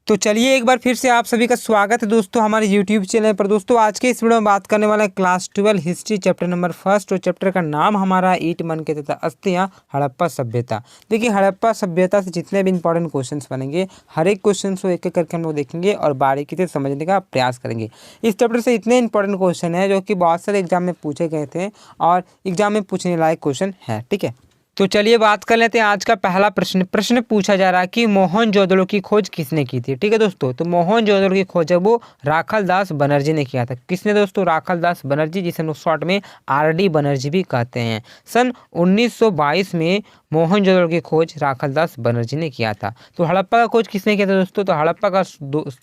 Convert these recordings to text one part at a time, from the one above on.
तो चलिए एक बार फिर से आप सभी का स्वागत है दोस्तों हमारे YouTube चैनल पर। दोस्तों आज के इस वीडियो में बात करने वाला है class 12 history chapter number first, और चैप्टर का नाम हमारा ईंट मन के तथा अस्थियां हड़प्पा सभ्यता। देखिए हड़प्पा सभ्यता से जितने भी इंपॉर्टेंट क्वेश्चंस बनेंगे हर एक क्वेश्चन को एक एक करके हम लोग देखेंगे और बारीकी से समझने का प्रयास करेंगे। इस चैप्टर से इतने इंपॉर्टेंट क्वेश्चन है जो कि बहुत सारे एग्जाम में पूछे गए थे और एग्जाम में पूछने लायक क्वेश्चन है। ठीक है, तो चलिए बात कर लेते हैं आज का पहला प्रश्न पूछा जा रहा है कि मोहनजोदड़ो की खोज किसने की थी। ठीक है दोस्तों, तो मोहनजोदड़ो की खोज है वो राखालदास बनर्जी ने किया था। किसने दोस्तों? राखालदास बनर्जी, जिसे हम लोग शॉर्ट में आरडी बनर्जी भी कहते हैं। सन 1922 में मोहनजोदड़ो की खोज राखालदास बनर्जी ने किया था। तो हड़प्पा का खोज किसने किया था दोस्तों? तो हड़प्पा का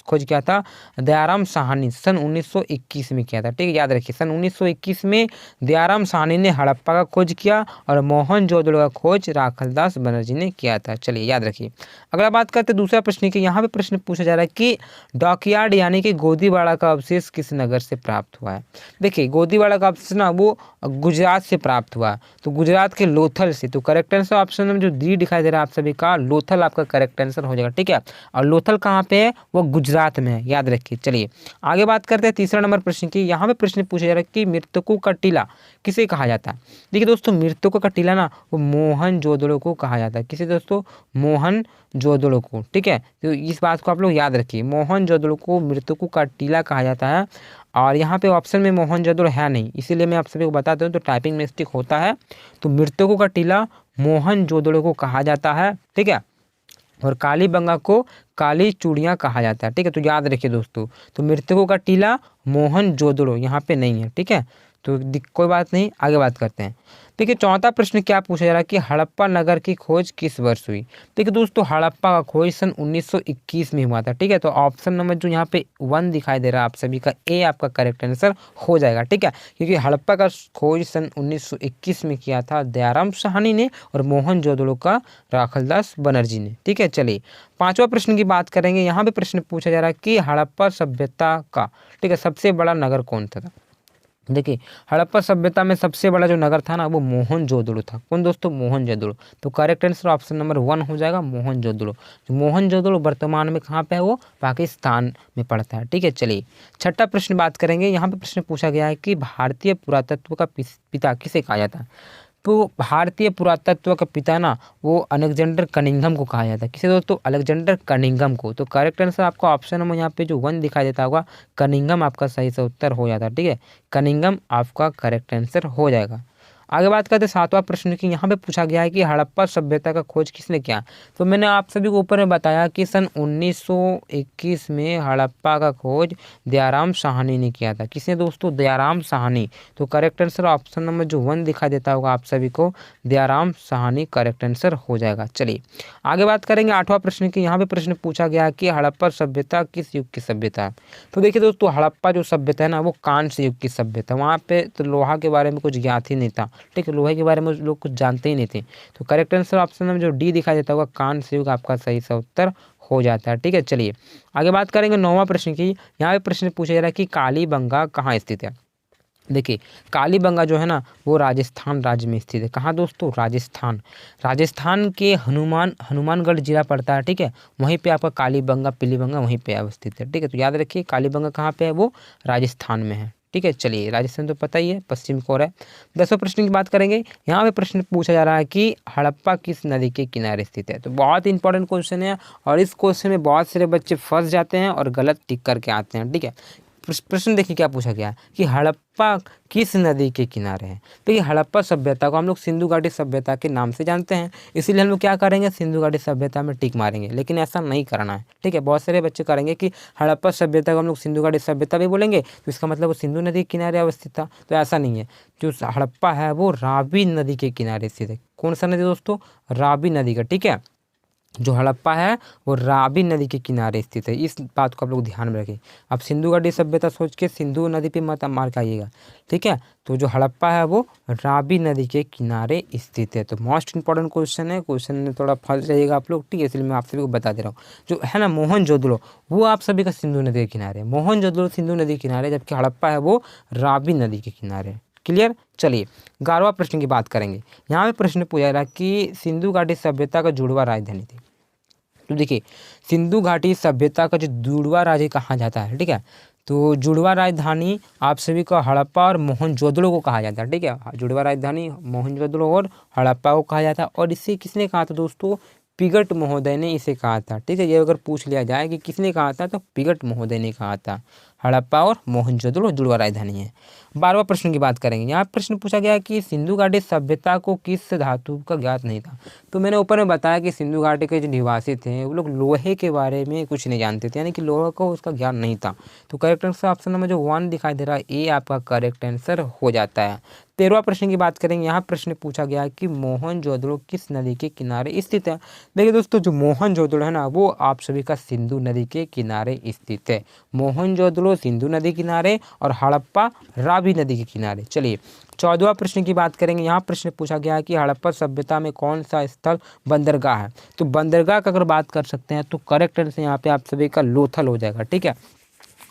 खोज किया था दयाराम साहनी, सन 1921 में किया था। ठीक है, याद रखिए सन 1921 में दयाराम साहनी ने हड़प्पा का खोज किया और मोहनजोदड़ो का खोज राखालदास बनर्जी ने किया था। चलिए याद रखिए। अगला बात करते हैं दूसरा प्रश्न की। यहाँ पे प्रश्न पूछा जा रहा है कि डॉकयार्ड यानी कि गोदीवाड़ा का अवशेष किस नगर से प्राप्त हुआ है। देखिए गोदीवाड़ा का अवशेष ना वो गुजरात से प्राप्त हुआ, तो गुजरात के लोथल से। तो करेक्ट आंसर ऑप्शन में जो डी दिखाई दे रहा है आप सभी का, लोथल आपका करेक्ट आंसर हो जाएगा। ठीक है, और लोथल कहाँ पे है? वो गुजरात में है, याद रखिए। चलिए आगे बात करते हैं तीसरा नंबर प्रश्न की। यहाँ पे प्रश्न पूछा जा रहा है कि मृतकों का टीला किसे कहा जाता है। देखिए दोस्तों मृतकों का टीला ना वो मोहनजोदड़ो को कहा जाता है। किसे दोस्तों? मोहनजोदड़ो को। ठीक है, तो इस बात को आप लोग याद रखिए, मोहनजोदड़ो को मृतकों का टीला कहा जाता है। और यहाँ पे ऑप्शन में मोहनजोदड़ो है नहीं, इसीलिए मैं आप सभी को बताता हूँ, तो टाइपिंग मिस्टेक होता है। तो मृतकों का टीला मोहनजोदड़ो को कहा जाता है। ठीक है, और कालीबंगा को काली चूड़ियाँ कहा जाता है। ठीक है, तो याद रखिए दोस्तों, तो मृतकों का टीला मोहनजोदड़ो यहाँ पे नहीं है। ठीक है, तो कोई बात नहीं, आगे बात करते हैं। देखिए चौथा प्रश्न क्या पूछा जा रहा है कि हड़प्पा नगर की खोज किस वर्ष हुई। देखिए दोस्तों हड़प्पा का खोज सन 1921 में हुआ था। ठीक है, तो ऑप्शन नंबर जो यहाँ पे 1 दिखाई दे रहा है आप सभी का, ए आपका करेक्ट आंसर हो जाएगा। ठीक है, क्योंकि हड़प्पा का खोज सन 1921 में किया था दयाराम साहनी ने और मोहनजोदड़ो का राखालदास बनर्जी ने। ठीक है, चलिए पांचवा प्रश्न की बात करेंगे। यहाँ पे प्रश्न पूछा जा रहा है कि हड़प्पा सभ्यता का, ठीक है, सबसे बड़ा नगर कौन था। देखिए हड़प्पा सभ्यता में सबसे बड़ा जो नगर था ना वो मोहनजोदड़ो था। कौन दोस्तों? मोहनजोदड़ो। तो करेक्ट आंसर ऑप्शन नंबर 1 हो जाएगा, मोहनजोदड़ो। जो मोहनजोदड़ो वर्तमान में कहाँ पे है? वो पाकिस्तान में पड़ता है। ठीक है, चलिए छठा प्रश्न बात करेंगे। यहाँ पे प्रश्न पूछा गया है कि भारतीय पुरातत्व का पिता किसे कहा जाता है। तो भारतीय पुरातत्व का पिता ना वो अलेक्जेंडर कनिंघम को कहा जाता है। किसे दोस्तों? अलेक्जेंडर कनिंघम को। तो करेक्ट आंसर आपका ऑप्शन नंबर यहाँ पे जो 1 दिखाई देता होगा, कनिंघम आपका सही से उत्तर हो जाता है। ठीक है, कनिंघम आपका करेक्ट आंसर हो जाएगा। आगे बात करते हैं सातवां प्रश्न की। यहाँ पे पूछा गया है कि हड़प्पा सभ्यता का खोज किसने किया। तो मैंने आप सभी को ऊपर में बताया कि सन 1921 में हड़प्पा का खोज दयाराम साहनी ने किया था। किसने दोस्तों? दयाराम साहनी। तो करेक्ट आंसर ऑप्शन नंबर जो 1 दिखाई देता होगा आप सभी को, दयाराम साहनी करेक्ट आंसर हो जाएगा। चलिए आगे बात करेंगे आठवां प्रश्न की। यहाँ पे प्रश्न पूछा गया है कि हड़प्पा सभ्यता किस युग की सभ्यता है। तो देखिए दोस्तों हड़प्पा जो सभ्यता है ना वो कांस्य युग की सभ्यता। वहाँ पे तो लोहा के बारे में कुछ ज्ञात ही नहीं था। ठीक है, लोहे के बारे में लोग कुछ जानते ही नहीं थे। तो करेक्ट आंसर ऑप्शन में जो डी दिखाई देता होगा, कांस्य युग आपका सही सा उत्तर हो जाता है। ठीक है, चलिए आगे बात करेंगे नौवां प्रश्न की। यहाँ पे प्रश्न पूछा जा रहा है कि कालीबंगा कहाँ स्थित है। देखिए कालीबंगा जो है ना वो राजस्थान राज्य में स्थित है। कहाँ दोस्तों? राजस्थान। राजस्थान के हनुमानगढ़ जिला पड़ता है। ठीक है, वहीं पे आपका कालीबंगा पीलीबंगा वहीं पे अवस्थित है। ठीक है, तो याद रखिए कालीबंगा कहाँ पे है? वो राजस्थान में है। ठीक है, चलिए राजस्थान तो पता ही है, पश्चिम कोर है। 10वें प्रश्न की बात करेंगे। यहाँ पे प्रश्न पूछा जा रहा है कि हड़प्पा किस नदी के किनारे स्थित है। तो बहुत इंपॉर्टेंट क्वेश्चन है और इस क्वेश्चन में बहुत सारे बच्चे फंस जाते हैं और गलत टिक करके आते हैं। ठीक है, प्रश्न देखिए क्या पूछा गया है कि हड़प्पा किस नदी के किनारे है। देखिए हड़प्पा सभ्यता को हम लोग सिंधु घाटी सभ्यता के नाम से जानते हैं, इसीलिए हम लोग क्या करेंगे? सिंधु घाटी सभ्यता में टिक मारेंगे, लेकिन ऐसा नहीं करना है। ठीक है, बहुत सारे बच्चे करेंगे कि हड़प्पा सभ्यता को हम लोग सिंधु घाटी सभ्यता भी बोलेंगे, तो इसका मतलब वो सिंधु नदी के किनारे अवस्थित था। तो ऐसा नहीं है, जो हड़प्पा है वो रावी नदी के किनारे स्थित है। कौन सा नदी दोस्तों? रावी नदी का। ठीक है, जो हड़प्पा है वो रावी नदी के किनारे स्थित है। इस बात को आप लोग ध्यान में रखें। अब सिंधु घाटी सभ्यता सोच के सिंधु नदी पे मत मार के आइएगा। ठीक है, तो जो हड़प्पा है वो रावी नदी के किनारे स्थित है। तो मोस्ट इंपॉर्टेंट क्वेश्चन है, क्वेश्चन में थोड़ा फंस जाइएगा आप लोग। ठीक है, इसलिए मैं आप सभी को बता दे रहा हूँ। जो है ना मोहनजोदड़ो, वो आप सभी का सिंधु नदी के किनारे है। मोहनजोदड़ो सिंधु नदी के किनारे, जबकि हड़प्पा है वो रावी नदी के किनारे। क्लियर? चलिए 11वां प्रश्न की बात करेंगे। यहाँ पे प्रश्न पूछा रहा कि सिंधु घाटी सभ्यता का जुड़वा राजधानी थी। तो देखिए सिंधु घाटी सभ्यता का जो जुड़वा राज्य कहा जाता है, ठीक है। तो जुड़वा राजधानी आप सभी को हड़प्पा और मोहनजोदड़ो को कहा जाता है, ठीक है। जुड़वा राजधानी मोहनजोदड़ो और हड़प्पा को कहा जाता है। और इसे किसने कहा था दोस्तों? पिगट महोदय ने इसे कहा था, ठीक है। ये अगर पूछ लिया जाए कि किसने कहा था, तो पिगट महोदय ने कहा था। हड़प्पा और मोहनजोदड़ो जुड़वा राजधानी है। 12वां प्रश्न की बात करेंगे। यहाँ प्रश्न पूछा गया कि सिंधु घाटी सभ्यता को किस धातु का ज्ञात नहीं था। तो मैंने ऊपर में बताया कि सिंधु घाटी के जो निवासी थे वो लोग लोहे के बारे में कुछ नहीं जानते थे, यानी कि लोहे को उसका ज्ञान नहीं था। तो करेक्ट आंसर ऑप्शन नंबर जो 1 दिखाई दे रहा है, ए आपका करेक्ट आंसर हो जाता है। 13वां प्रश्न की बात करेंगे। यहाँ प्रश्न पूछा गया कि मोहनजोदड़ो किस नदी के किनारे स्थित है। देखिए दोस्तों, जो मोहनजोदड़ो है ना, वो आप सभी का सिंधु नदी के किनारे स्थित है। मोहनजोदड़ो सिंधु नदी किनारे और हड़प्पा रावी नदी के किनारे। चलिए 14वां प्रश्न की बात करेंगे। यहाँ प्रश्न पूछा गया है कि हड़प्पा सभ्यता में कौन सा स्थल बंदरगाह है। तो बंदरगाह का अगर बात कर सकते हैं तो करेक्ट आंसर यहाँ पे आप सभी का लोथल हो जाएगा, ठीक है।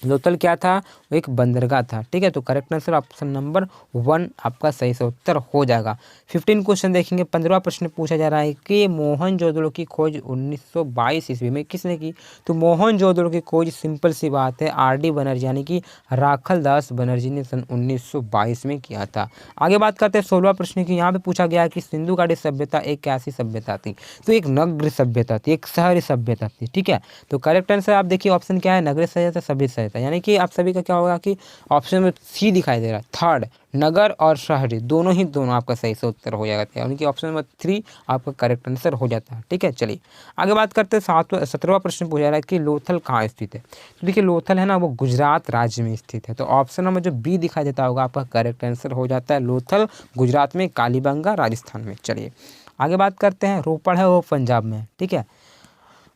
लोथल क्या था? वो एक बंदरगाह था, ठीक है। तो करेक्ट आंसर ऑप्शन नंबर 1 आपका सही से उत्तर हो जाएगा। 15 क्वेश्चन देखेंगे। 15वां प्रश्न पूछा जा रहा है कि मोहनजोदड़ो की खोज 1922 ईस्वी में किसने की। तो मोहनजोदड़ो की खोज सिंपल सी बात है, आर.डी. बनर्जी यानी कि राखल दास बनर्जी ने सन 1922 में किया था। आगे बात करते हैं 16वां प्रश्न की। यहाँ पे पूछा गया है कि सिंधु घाटी सभ्यता एक कैसी सभ्यता थी। तो एक नगरीय सभ्यता थी, एक शहरी सभ्यता थी, ठीक है। तो करेक्ट आंसर आप देखिए ऑप्शन क्या है, नगरीय सभ्यता, सभ्य सभ्यता। यानी कि आप सभी का क्या होगा कि ऑप्शन में सी दिखाई दे रहा है, थर्ड, नगर और शहरी दोनों आपका सही से उत्तर हो जाएगा। यानी कि ऑप्शन नंबर 3 आपका करेक्ट आंसर हो जाता है, ठीक है। चलिए आगे बात करते हैं 17वां प्रश्न पूछा जा रहा है कि लोथल कहाँ स्थित है। तो देखिए लोथल है ना, वो गुजरात राज्य में स्थित है। तो ऑप्शन नंबर जो बी दिखाई देता होगा आपका करेक्ट आंसर हो जाता है। लोथल गुजरात में, कालीबंगा राजस्थान में। चलिए आगे बात करते हैं, रोपड़ है वो पंजाब में, ठीक है।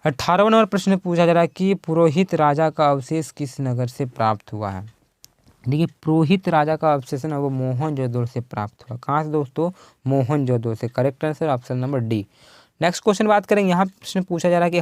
18वां नंबर प्रश्न पूछा जा रहा है कि पुरोहित राजा का अवशेष किस नगर से प्राप्त हुआ है। देखिए पुरोहित राजा का अवशेष है वो मोहनजोदड़ो से प्राप्त हुआ। कहाँ से दोस्तों? मोहनजोदड़ो से। Correct answer option number D. Next question बात करेंगे। यहाँ प्रश्न पूछा जा रहा है कि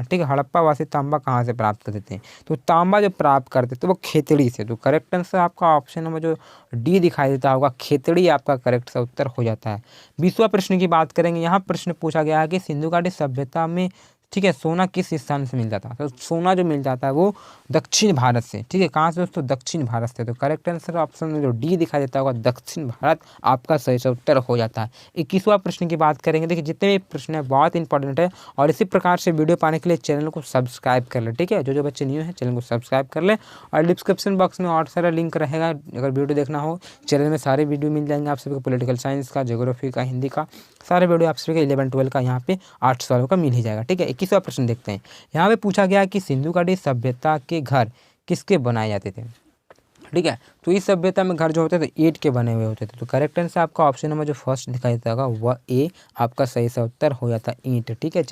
ठीक है, हड़प्पा वासी तांबा कहाँ से प्राप्त करते थे। तो तांबा जो प्राप्त करते थे वो खेतड़ी से। तो करेक्ट आंसर आपका ऑप्शन नंबर जो डी दिखाई देता होगा, खेतड़ी आपका करेक्ट सा उत्तर हो जाता है। 20वां प्रश्न की बात करेंगे। यहाँ प्रश्न पूछा गया है कि सिंधु घाटी सभ्यता में, ठीक है, सोना किस स्थान से मिल जाता है। तो सोना जो मिल जाता है वो दक्षिण भारत से, ठीक है। कहाँ से दोस्तों? दक्षिण भारत से। तो करेक्ट आंसर ऑप्शन में जो डी दिखाई देता होगा, दक्षिण भारत आपका सही से उत्तर हो जाता है। 21वां प्रश्न की बात करेंगे। देखिए जितने भी प्रश्न है बहुत इंपॉर्टेंट है और इसी प्रकार से वीडियो पाने के लिए चैनल को सब्सक्राइब कर ले, ठीक है। जो बच्चे न्यू है चैनल को सब्सक्राइब कर ले और डिस्क्रिप्शन बॉक्स में और सारा लिंक रहेगा। अगर वीडियो देखना हो चैनल में सारे वीडियो मिल जाएंगे आप सभी को, पॉलिटिकल साइंस का, ज्योग्राफी का, हिंदी का, सारे वीडियो आप सभी का 11-12 का यहाँ पे 8 सवालों का मिल ही जाएगा, ठीक है। 21वां प्रश्न देखते हैं। यहाँ पे पूछा गया कि सिंधु घाटी सभ्यता के घर किसके बनाए जाते थे, ठीक है। तो इस सभ्यता में घर जो होते थे ईंट के बने हुए होते थे। तो करेक्ट आंसर आपका ऑप्शन नंबर जो फर्स्ट दिखाई देता होगा वह ए आपका सही सा उत्तर हो जाता है, ईंट, ठीक है।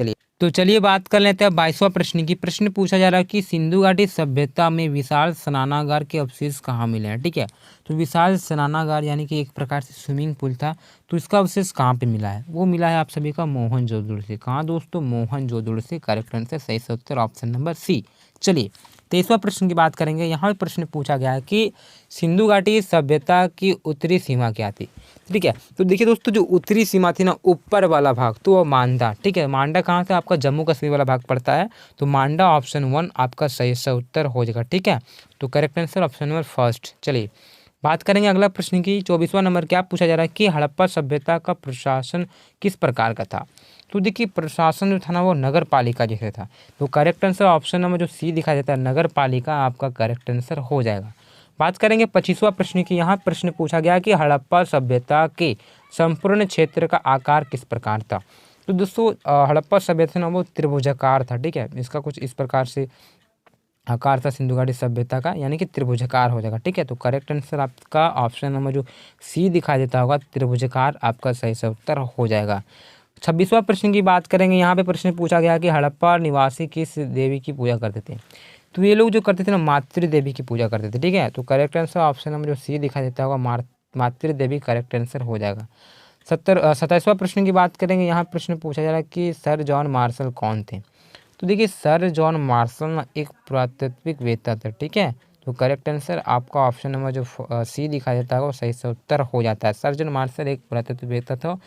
चलिए बात कर लेते हैं 22वां प्रश्न की। प्रश्न पूछा जा रहा है कि सिंधु घाटी सभ्यता में विशाल स्नानागार के अवशेष कहाँ मिले हैं, ठीक है। तो विशाल स्नानागार यानी कि एक प्रकार से स्विमिंग पूल था, तो इसका अवशेष कहाँ पे मिला है? वो मिला है आप सभी का मोहनजोदड़ो से। कहाँ दोस्तों? मोहनजोदड़ो से। करेक्ट आंसर सही से उत्तर ऑप्शन नंबर सी। चलिए 23वां प्रश्न की बात करेंगे। यहाँ प्रश्न पूछा गया है कि सिंधु घाटी सभ्यता की उत्तरी सीमा क्या थी, ठीक है। तो देखिए दोस्तों, जो उत्तरी सीमा थी ना, ऊपर वाला भाग, तो वो मांडा, ठीक है। मांडा कहाँ से? आपका जम्मू कश्मीर वाला भाग पड़ता है। तो मांडा ऑप्शन 1 आपका सही से उत्तर हो जाएगा, ठीक है। तो correct answer option number first. चलिए बात करेंगे अगला प्रश्न की। 24वां नंबर क्या पूछा जा रहा है कि हड़प्पा सभ्यता का प्रशासन किस प्रकार का था। तो देखिए प्रशासन जो था ना वो नगर पालिका जैसे था। तो करेक्ट आंसर ऑप्शन नंबर जो सी दिखाई देता है, नगर पालिका आपका करेक्ट आंसर हो जाएगा। बात करेंगे 25वां प्रश्न की। यहाँ प्रश्न पूछा गया कि हड़प्पा सभ्यता के संपूर्ण क्षेत्र का आकार किस प्रकार था। तो दोस्तों हड़प्पा सभ्यता ना वो त्रिभुजाकार था, ठीक है। इसका कुछ इस प्रकार से आकार था सिंधु घाटी सभ्यता का, यानी कि त्रिभुजाकार हो जाएगा, ठीक है। तो करेक्ट आंसर आपका ऑप्शन नंबर जो सी दिखाई देता होगा, त्रिभुजाकार आपका सही से उत्तर हो जाएगा। 26वां प्रश्न की बात करेंगे। यहाँ पे प्रश्न पूछा गया कि हड़प्पा निवासी किस देवी की पूजा करते थे। तो ये लोग जो करते थे ना, मातृ देवी की पूजा करते थे, ठीक है। तो करेक्ट आंसर ऑप्शन नंबर जो सी दिखाई देता होगा, मातृ देवी करेक्ट आंसर हो जाएगा। 27वां प्रश्न की बात करेंगे। यहाँ प्रश्न पूछा जा रहा है कि सर जॉन मार्शल कौन थे। तो देखिए सर जॉन मार्शल एक पुरातत्विक वेत्ता थे, ठीक है। तो करेक्ट आंसर आपका ऑप्शन नंबर जो सी दिखाई देता है वो सही से उत्तर हो जाता है। सर जॉन मार्शल एक पुरातत्विक वेत्ता था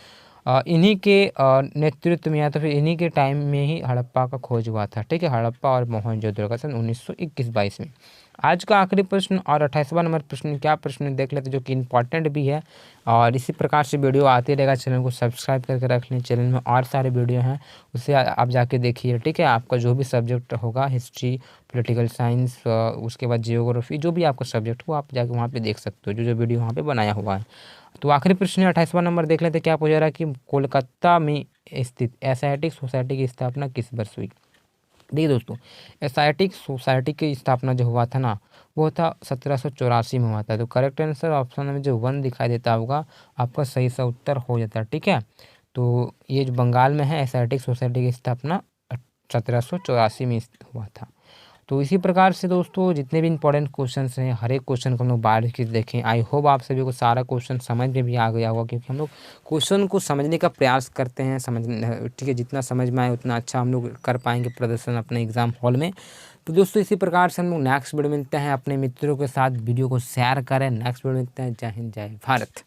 इन्हीं के नेतृत्व में या तो फिर इन्हीं के टाइम में ही हड़प्पा का खोज हुआ था। ठीक है, हड़प्पा और मोहनजोदड़ो का सन 1921-22 में। आज का आखिरी प्रश्न और 28वां नंबर प्रश्न क्या प्रश्न देख लेते, जो कि इम्पॉर्टेंट भी है। और इसी प्रकार से वीडियो आते रहेगा, चैनल को सब्सक्राइब करके रख लें। चैनल में और सारे वीडियो हैं, उससे आप जाके देखिए। ठीक है, आपका जो भी सब्जेक्ट होगा, हिस्ट्री, पॉलिटिकल साइंस, उसके बाद जियोग्राफी, जो भी आपका सब्जेक्ट हो आप जाके वहाँ पे देख सकते हो, जो जो वीडियो वहाँ पे बनाया हुआ है। तो आखिरी प्रश्न 28वां नंबर देख लेते क्या पूछा रहा है कि कोलकाता में स्थित एशियाटिक सोसाइटी की स्थापना किस वर्ष हुई। देखिए दोस्तों, एशियाटिक सोसाइटी की स्थापना जो हुआ था ना, वो था 1784 में हुआ था। तो करेक्ट आंसर ऑप्शन में जो 1 दिखाई देता होगा आपका सही सा उत्तर हो जाता है। ठीक है, तो ये जो बंगाल में है, एशियाटिक सोसाइटी की स्थापना 1784 में हुआ था। तो इसी प्रकार से दोस्तों जितने भी इंपॉर्टेंट क्वेश्चंस हैं, हर एक क्वेश्चन को हम लोग बारीकी से देखें। आई होप आप सभी को सारा क्वेश्चन समझ में भी आ गया होगा, क्योंकि हम लोग क्वेश्चन को समझने का प्रयास करते हैं। ठीक है, जितना समझ में आए उतना अच्छा हम लोग कर पाएंगे प्रदर्शन अपने एग्जाम हॉल में। तो दोस्तों इसी प्रकार से हम लोग नेक्स्ट वीडियो मिलते हैं, अपने मित्रों के साथ वीडियो को शेयर करें। नेक्स्ट वीडियो मिलते हैं। जय हिंद, जय भारत।